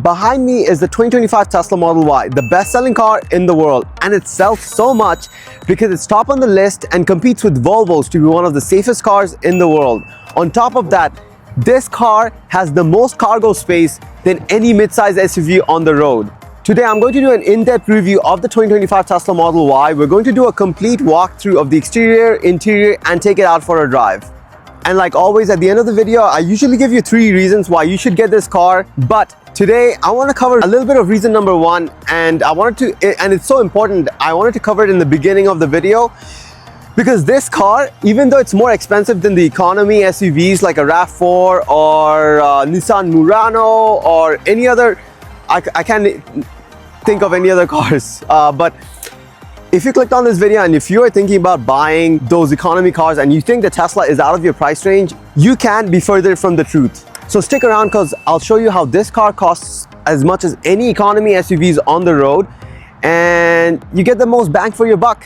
Behind me is the 2025 Tesla Model Y, the best-selling car in the world, and it sells so much because it's top on the list and competes with Volvos to be one of the safest cars in the world. On top of that, this car has the most cargo space than any midsize SUV on the road. Today, I'm going to do an in-depth review of the 2025 Tesla Model Y. We're going to do a complete walkthrough of the exterior, interior, and take it out for a drive. And like always, at the end of the video, I usually give you 3 reasons why you should get this car. But today, I want to cover a little bit of reason number 1. And it's so important, I wanted to cover it in the beginning of the video. Because this car, even though it's more expensive than the economy SUVs like a RAV4 or Nissan Murano or any other, I can't think of any other cars. But if you clicked on this video and if you are thinking about buying those economy cars and you think the Tesla is out of your price range, you can't be further from the truth. So stick around because I'll show you how this car costs as much as any economy SUVs on the road and you get the most bang for your buck.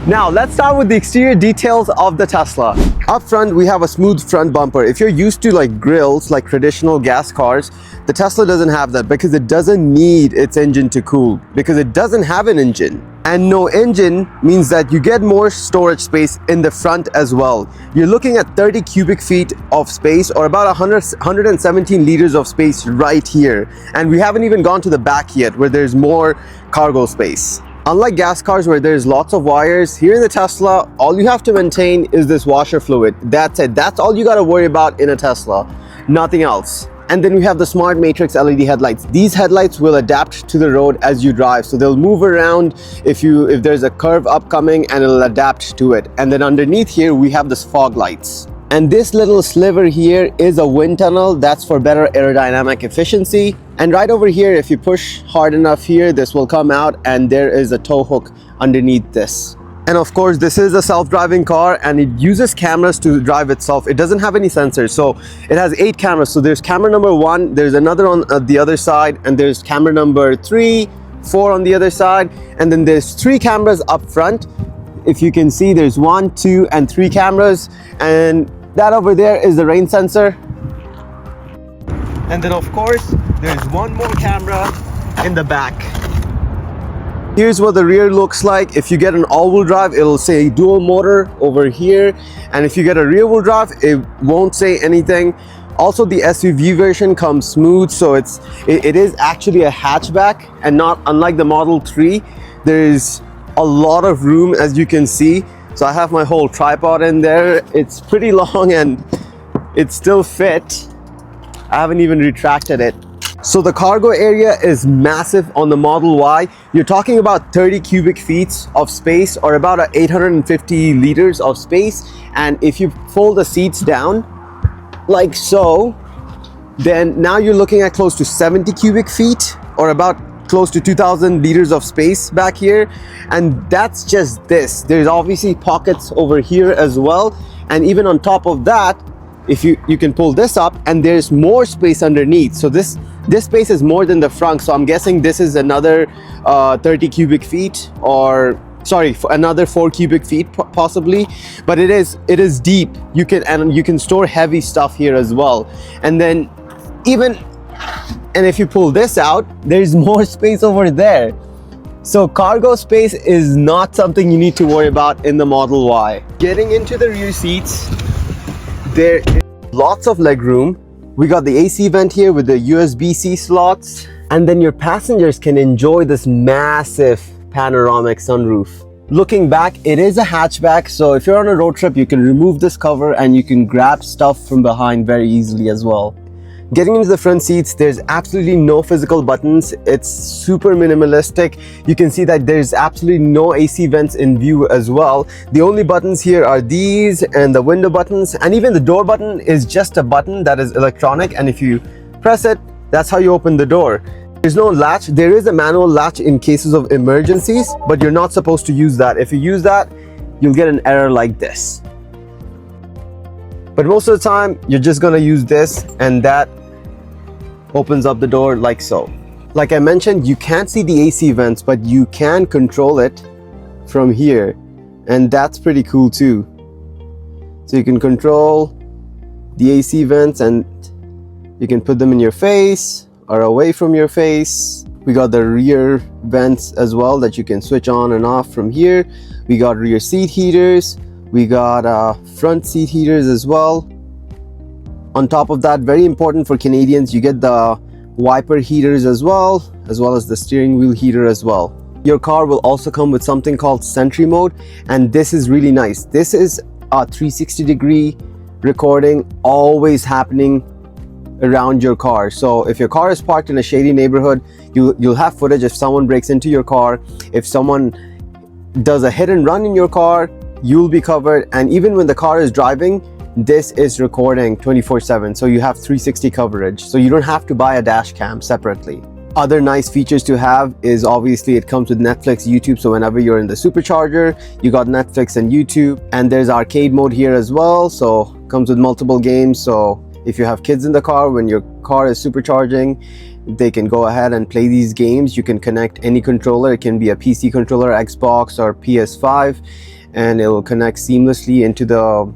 Now let's start with the exterior details of the Tesla. Up front, we have a smooth front bumper. If you're used to like grills, like traditional gas cars, the Tesla doesn't have that because it doesn't need its engine to cool because it doesn't have an engine. And no engine means that you get more storage space in the front as well. You're looking at 30 cubic feet of space or about 117 liters of space right here. And we haven't even gone to the back yet where there's more cargo space. Unlike gas cars where there's lots of wires, here in the Tesla, all you have to maintain is this washer fluid. That's it. That's all you got to worry about in a Tesla. Nothing else. And then we have the smart matrix LED headlights. These headlights will adapt to the road as you drive. So they'll move around if there's a curve upcoming and it'll adapt to it. And then underneath here, we have the fog lights. And this little sliver here is a wind tunnel. That's for better aerodynamic efficiency. And right over here, if you push hard enough here, this will come out and there is a tow hook underneath this. And of course, this is a self-driving car and it uses cameras to drive itself. It doesn't have any sensors. So it has 8 cameras. So there's camera number 1, there's another on the other side, and there's camera number 3, 4 on the other side. And then there's 3 cameras up front. If you can see, there's 1, 2, and 3 cameras. And that over there is the rain sensor. And then of course, there's 1 more camera in the back. Here's what the rear looks like. If you get an all-wheel drive, it'll say dual motor over here. And if you get a rear-wheel drive, it won't say anything. Also, the SUV version comes smooth, so it is actually a hatchback and not unlike the Model 3. There's a lot of room, as you can see. So I have my whole tripod in there. It's pretty long and it's still fit. I haven't even retracted it. So the cargo area is massive on the Model Y. You're talking about 30 cubic feet of space or about 850 liters of space. And if you fold the seats down like so, then now you're looking at close to 70 cubic feet or about close to 2,000 liters of space back here. And that's just this. There's obviously pockets over here as well. And even on top of that, if you can pull this up and there's more space underneath. So this space is more than the frunk. So I'm guessing this is another 30 cubic feet or sorry, another 4 cubic feet possibly. But it is deep. You can store heavy stuff here as well. And then and if you pull this out, there's more space over there. So cargo space is not something you need to worry about in the Model Y. Getting into the rear seats, there is lots of legroom. We got the AC vent here with the USB-C slots. And then your passengers can enjoy this massive panoramic sunroof. Looking back, it is a hatchback. So if you're on a road trip, you can remove this cover and you can grab stuff from behind very easily as well. Getting into the front seats, there's absolutely no physical buttons. It's super minimalistic. You can see that there's absolutely no AC vents in view as well. The only buttons here are these and the window buttons, and even the door button is just a button that is electronic, and if you press it, that's how you open the door. There's no latch. There is a manual latch in cases of emergencies, but you're not supposed to use that. If you use that, you'll get an error like this. But most of the time, you're just gonna use this and that opens up the door like so. Like I mentioned, you can't see the AC vents, but you can control it from here. And that's pretty cool too. So you can control the AC vents and you can put them in your face are away from your face. We got the rear vents as well that you can switch on and off from here. We got rear seat heaters. We got front seat heaters as well. On top of that, very important for Canadians, you get the wiper heaters as well as the steering wheel heater as well. Your car will also come with something called Sentry mode, and this is really nice. This is a 360-degree recording, always happening around your car. So if your car is parked in a shady neighborhood, you'll have footage if someone breaks into your car. If someone does a hit and run in your car, you'll be covered. And even when the car is driving, this is recording 24/7, so you have 360 coverage, so you don't have to buy a dash cam separately. Other nice features to have is obviously it comes with Netflix, YouTube, so whenever you're in the supercharger, you got Netflix and YouTube. And there's arcade mode here as well, so comes with multiple games. So if you have kids in the car, when your car is supercharging, they can go ahead and play these games. You can connect any controller. It can be a PC controller, Xbox or PS5, and it will connect seamlessly into the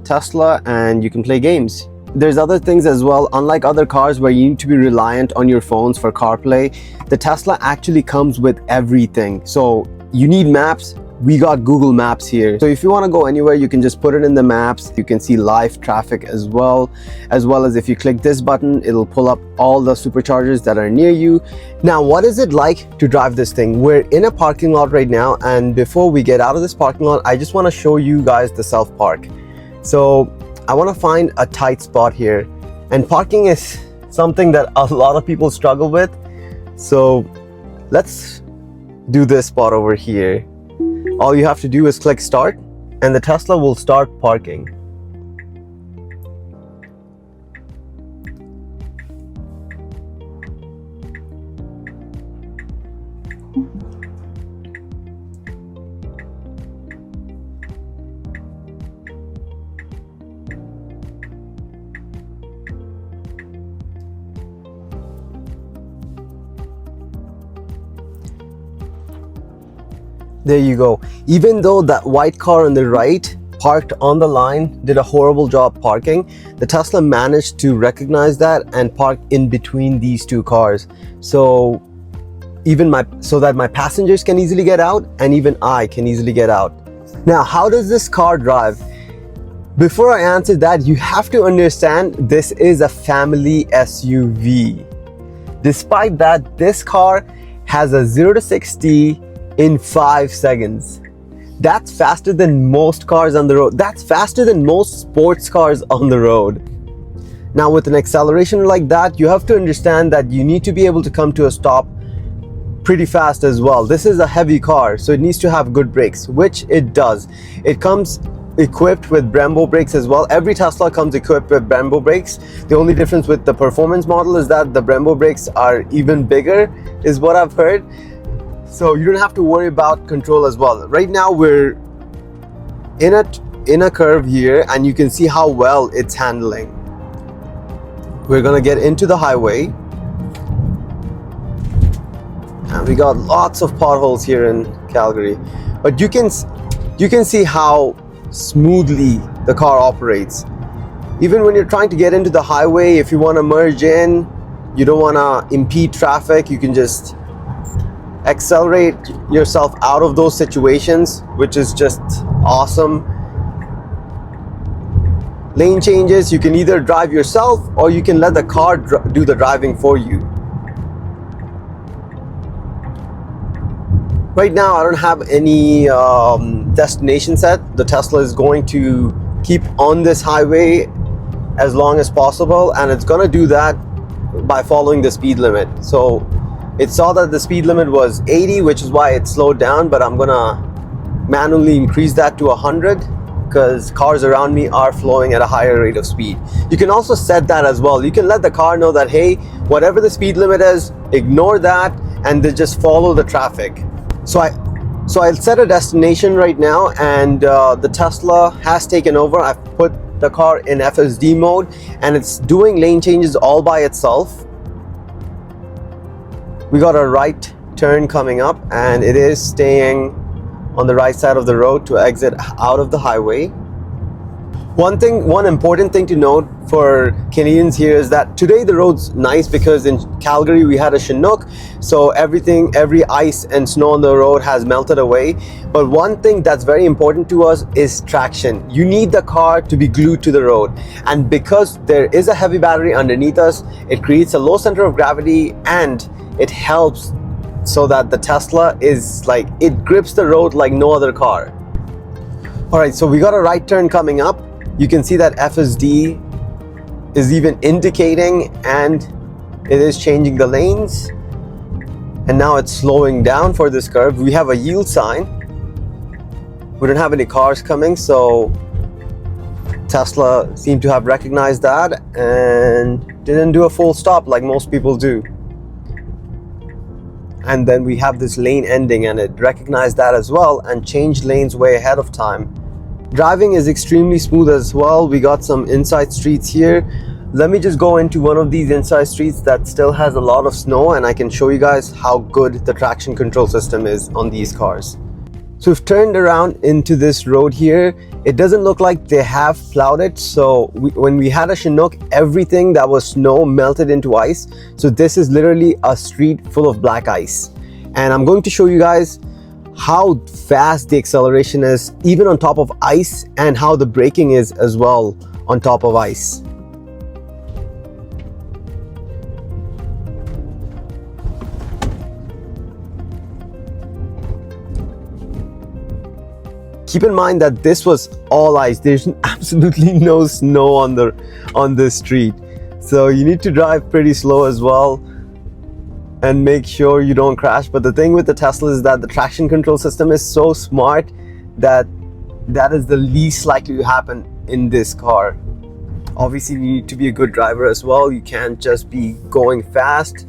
Tesla and you can play games. There's other things as well. Unlike other cars where you need to be reliant on your phones for CarPlay, the Tesla actually comes with everything. So you need maps, we got Google Maps here. So if you want to go anywhere, you can just put it in the maps. You can see live traffic as well as if you click this button, it'll pull up all the superchargers that are near you. Now, what is it like to drive this thing? We're in a parking lot right now, and before we get out of this parking lot, I just want to show you guys the self-park. So I want to find a tight spot here, and parking is something that a lot of people struggle with. So let's do this spot over here. All you have to do is click start and the Tesla will start parking. There you go. Even though that white car on the right parked on the line did a horrible job parking, the Tesla managed to recognize that and park in between these two cars. So that my passengers can easily get out and even I can easily get out. Now, how does this car drive? Before I answer that, you have to understand this is a family SUV. Despite that, this car has a 0 to 60 in 5 seconds. That's faster than most cars on the road. That's faster than most sports cars on the road. Now, with an acceleration like that, you have to understand that you need to be able to come to a stop pretty fast as well. This is a heavy car, so it needs to have good brakes, which it does. It comes equipped with Brembo brakes as well. Every Tesla comes equipped with Brembo brakes. The only difference with the performance model is that the Brembo brakes are even bigger, is what I've heard. So you don't have to worry about control as well. Right now we're in a curve here and you can see how well it's handling. We're gonna get into the highway. And we got lots of potholes here in Calgary. But you can see how smoothly the car operates. Even when you're trying to get into the highway, if you want to merge in, you don't want to impede traffic, you can just accelerate yourself out of those situations, which is just awesome. Lane changes, you can either drive yourself or you can let the car do the driving for you. Right now I don't have any destination set. The Tesla is going to keep on this highway as long as possible, and it's going to do that by following the speed limit. So it saw that the speed limit was 80, which is why it slowed down, but I'm gonna manually increase that to 100 because cars around me are flowing at a higher rate of speed. You can also set that as well. You can let the car know that, hey, whatever the speed limit is, ignore that and then just follow the traffic. So I'll set a destination right now, and the Tesla has taken over. I've put the car in FSD mode and it's doing lane changes all by itself. We got a right turn coming up and it is staying on the right side of the road to exit out of the highway. One important thing to note for Canadians here is that today the road's nice because in Calgary we had a Chinook, so every ice and snow on the road has melted away. But one thing that's very important to us is traction. You need the car to be glued to the road, and because there is a heavy battery underneath us, it creates a low center of gravity and it helps so that the Tesla is like, it grips the road like no other car. All right, so we got a right turn coming up. You can see that FSD is even indicating and it is changing the lanes. And now it's slowing down for this curve. We have a yield sign. We don't have any cars coming, so Tesla seemed to have recognized that and didn't do a full stop like most people do. And then we have this lane ending and it recognized that as well and changed lanes way ahead of time. Driving is extremely smooth as well. We got some inside streets here. Let me just go into one of these inside streets that still has a lot of snow and I can show you guys how good the traction control system is on these cars. So we've turned around into this road here. It doesn't look like they have plowed it. So when we had a Chinook, everything that was snow melted into ice. So this is literally a street full of black ice. And I'm going to show you guys how fast the acceleration is even on top of ice and how the braking is as well on top of ice. Keep in mind that this was all ice. There's absolutely no snow on this street. So you need to drive pretty slow as well and make sure you don't crash. But the thing with the Tesla is that the traction control system is so smart that that is the least likely to happen in this car. Obviously, you need to be a good driver as well. You can't just be going fast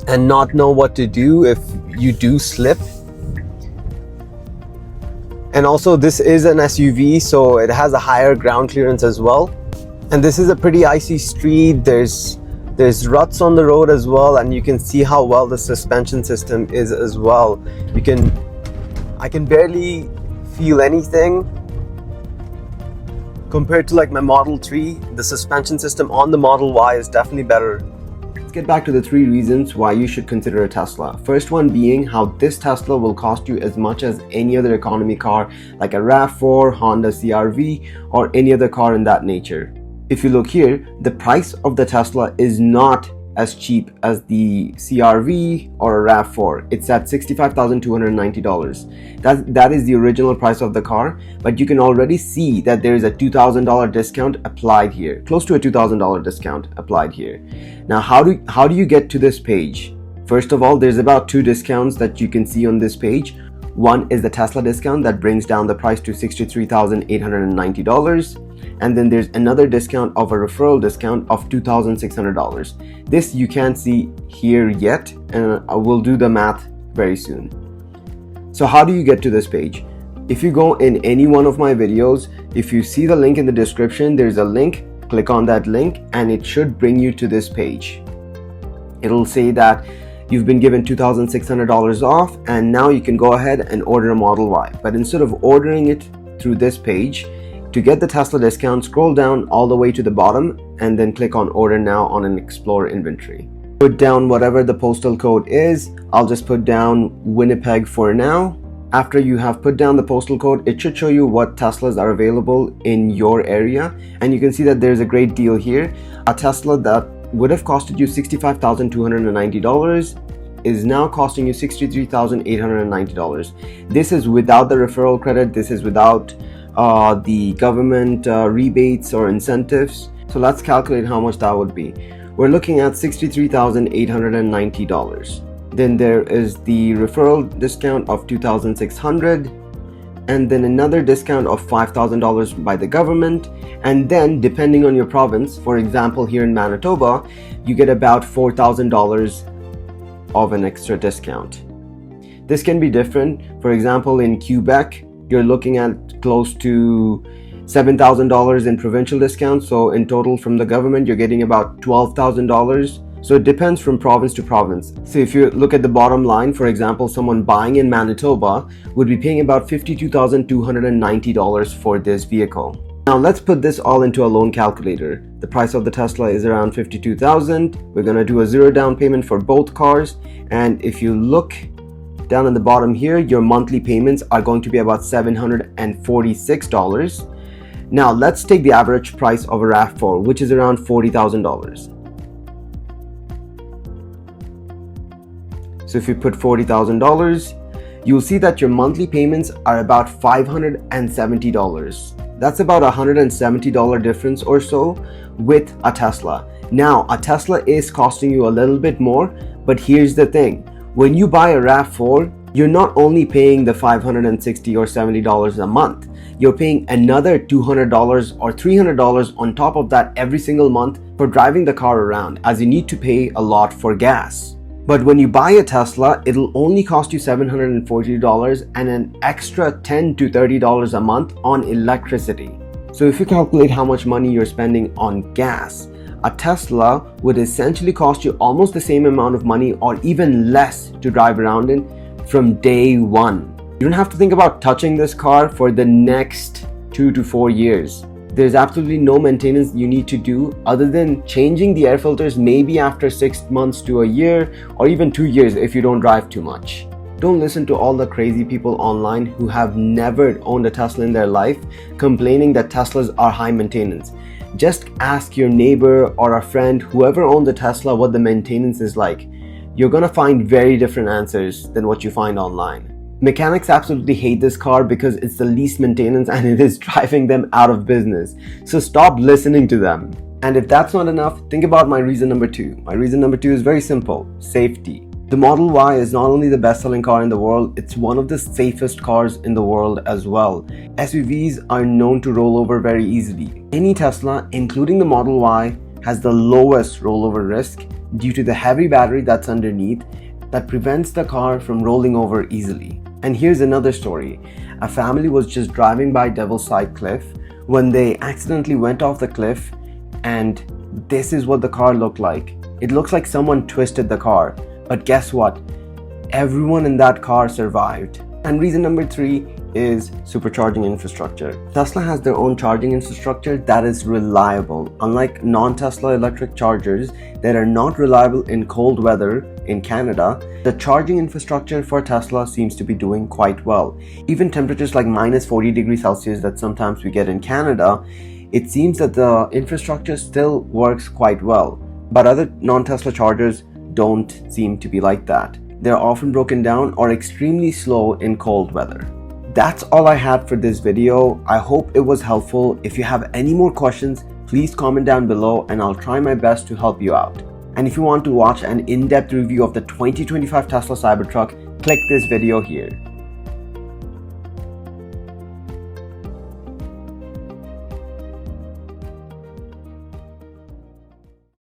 and not know what to do if you do slip. And also this is an SUV, so it has a higher ground clearance as well. And this is a pretty icy street. There's ruts on the road as well, and you can see how well the suspension system is as well. I can barely feel anything compared to like my Model 3. The suspension system on the Model Y is definitely better. Let's get back to the 3 reasons why you should consider a Tesla. First one being how this Tesla will cost you as much as any other economy car like a RAV4, Honda CR-V, or any other car in that nature. If you look here, the price of the Tesla is not as cheap as the CR-V or a RAV4. It's at $65,290. That is the original price of the car, but you can already see that there is a $2,000 discount applied here, close to a $2,000 discount applied here. Now, how do you get to this page? First of all, there's about 2 discounts that you can see on this page. One is the Tesla discount that brings down the price to $63,890. And then there's another discount of a referral discount of $2,600. This you can't see here yet, and I will do the math very soon. So how do you get to this page? If you go in any one of my videos, if you see the link in the description, there's a link. Click on that link and it should bring you to this page. It'll say that you've been given $2,600 off and now you can go ahead and order a Model Y. But instead of ordering it through this page, to get the Tesla discount, scroll down all the way to the bottom and then click on order now on an Explore inventory. Put down whatever the postal code is. I'll just put down Winnipeg for now. After you have put down the postal code, it should show you what Teslas are available in your area. And you can see that there's a great deal here. A Tesla that would have costed you $65,290 is now costing you $63,890. This is without the referral credit. This is without the government rebates or incentives. So let's calculate how much that would be. We're looking at $63,890. Then there is the referral discount of $2,600, and then another discount of $5,000 by the government. And then depending on your province, for example here in Manitoba, you get about $4,000 of an extra discount. This can be different. For example, in Quebec, you're looking at close to $7,000 in provincial discounts. So in total from the government, you're getting about $12,000 So it depends from province to province. So if you look at the bottom line, for example, someone buying in Manitoba would be paying about $52,290 for this vehicle. Now let's put this all into a loan calculator. The price of the Tesla is around $52,000. We're gonna do a zero down payment for both cars. And if you look down at the bottom here, your monthly payments are going to be about $746. Now let's take the average price of a RAV4, which is around $40,000. So if you put $40,000, you'll see that your monthly payments are about $570. That's about a $170 difference or so with a Tesla. Now, a Tesla is costing you a little bit more, but here's the thing. When you buy a RAV4, you're not only paying the $560 or $70 a month, you're paying another $200 or $300 on top of that every single month for driving the car around, as you need to pay a lot for gas. But when you buy a Tesla, it'll only cost you $740 and an extra $10 to $30 a month on electricity. So if you calculate how much money you're spending on gas, a Tesla would essentially cost you almost the same amount of money or even less to drive around in from day one. You don't have to think about touching this car for the next 2 to 4 years. There's absolutely no maintenance you need to do other than changing the air filters maybe after 6 months to a year or even 2 years if you don't drive too much. Don't listen to all the crazy people online who have never owned a Tesla in their life complaining that Teslas are high maintenance. Just ask your neighbor or a friend, whoever owns a Tesla, what the maintenance is like. You're gonna find very different answers than what you find online. Mechanics absolutely hate this car because it's the least maintenance and it is driving them out of business. So stop listening to them. And if that's not enough, think about my reason number 2. My reason number 2 is very simple: safety. The Model Y is not only the best-selling car in the world, it's one of the safest cars in the world as well. SUVs are known to roll over very easily. Any Tesla, including the Model Y, has the lowest rollover risk due to the heavy battery that's underneath that prevents the car from rolling over easily. And here's another story. A family was just driving by Devil's Side Cliff when they accidentally went off the cliff, and this is what the car looked like. It looks like someone twisted the car, but guess what? Everyone in that car survived. And reason number 3 is supercharging infrastructure. Tesla has their own charging infrastructure that is reliable. Unlike non-Tesla electric chargers that are not reliable in cold weather in Canada, the charging infrastructure for Tesla seems to be doing quite well. Even temperatures like minus 40 degrees Celsius that sometimes we get in Canada, it seems that the infrastructure still works quite well. But other non-Tesla chargers don't seem to be like that. They're often broken down or extremely slow in cold weather. That's all I had for this video. I hope it was helpful. If you have any more questions, please comment down below and I'll try my best to help you out. And if you want to watch an in-depth review of the 2025 Tesla Cybertruck, click this video here.